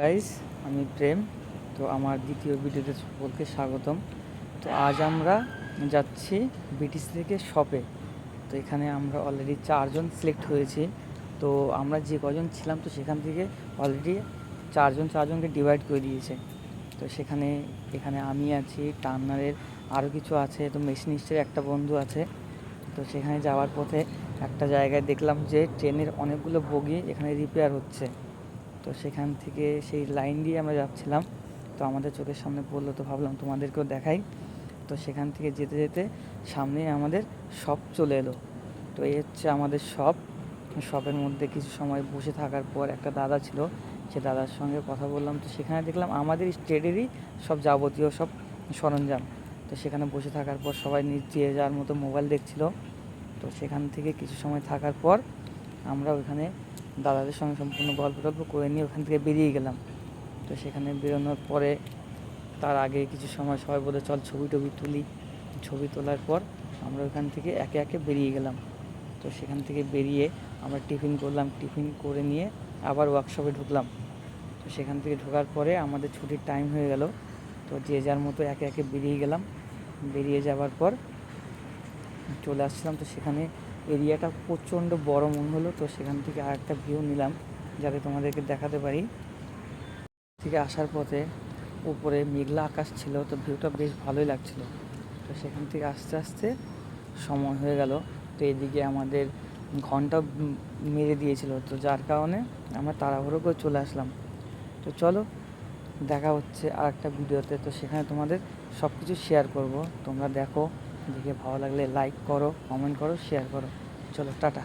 Guys, আমি প্রেম। তো আমার দ্বিতীয় ভিডিওতে সকলকে স্বাগতম। তো আজ আমরা যাচ্ছি বিটিসি থেকে শপে। তো এখানে আমরা অলরেডি 4 জন সিলেক্ট হয়েছি। তো আমরা যে কজন ছিলাম তো সেখান থেকে অলরেডি 4জনকে ডিভাইড করে দিয়েছে। তো এখানে আমি আছি, টার্নারের আরও কিছু আছে, তো মেশিনিস্টের একটা বন্ধু আছে। তো সেখানে যাওয়ার পথে একটা জায়গায় দেখলাম যে ট্রেনের অনেকগুলো বগি এখানে রিপেয়ার হচ্ছে। তো সেখান থেকে সেই লাইন দিয়ে আমরা যাচ্ছিলাম। তো আমাদের চোখের সামনে পড়লো, তো ভাবলাম তোমাদেরকেও দেখাই। তো সেখান থেকে যেতে যেতে সামনেই আমাদের শপ চলে এলো। তো এই হচ্ছে আমাদের শপের মধ্যে কিছু সময় বসে থাকার পর একটা দাদা ছিল, সে দাদার সঙ্গে কথা বললাম। তো সেখানে দেখলাম আমাদের স্টেডেরই সব যাবতীয় সব সরঞ্জাম। তো সেখানে বসে থাকার পর সবাই যে যার মতো মোবাইল দেখছিল। তো সেখান থেকে কিছু সময় থাকার পর আমরা ওইখানে দাদাদের সঙ্গে সম্পূর্ণ গল্প করে নিয়ে ওখান থেকে বেরিয়ে গেলাম। তো সেখানে বেরোনোর পরে তার আগে কিছু সময় সবাই বলে চল ছবি তুলি। ছবি তোলার পর আমরা ওখান থেকে একে একে বেরিয়ে গেলাম। তো সেখান থেকে বেরিয়ে আমরা টিফিন করলাম, টিফিন করে নিয়ে আবার ওয়ার্কশপে ঢুকলাম। তো সেখান থেকে ঢোকার পরে আমাদের ছুটির টাইম হয়ে গেল। তো যে যার মতো একে একে বেরিয়ে গেলাম। বেরিয়ে যাওয়ার পর চলে আসছিলাম। তো সেখানে এরিয়াটা প্রচণ্ড বড় মনে হলো। তো সেখান থেকে আরেকটা ভিউ নিলাম যাতে তোমাদেরকে দেখাতে পারি। থেকে আসার পথে উপরে মেঘলা আকাশ ছিল, তো ভিউটা বেশ ভালোই লাগছিল। তো সেখান থেকে আস্তে আস্তে সময় হয়ে গেল। তো এদিকে আমাদের ঘন্টা মেরে দিয়েছিল, তো যার কারণে আমরা তাড়াহুড়ো করে চলে আসলাম। তো চলো, দেখা হচ্ছে আর একটা ভিডিওতে। তো সেখানে তোমাদের সব কিছু শেয়ার করব, তোমরা দেখো। দেখে ভালো লাগলে লাইক করো, কমেন্ট করো, শেয়ার করো। চলো, টাটা।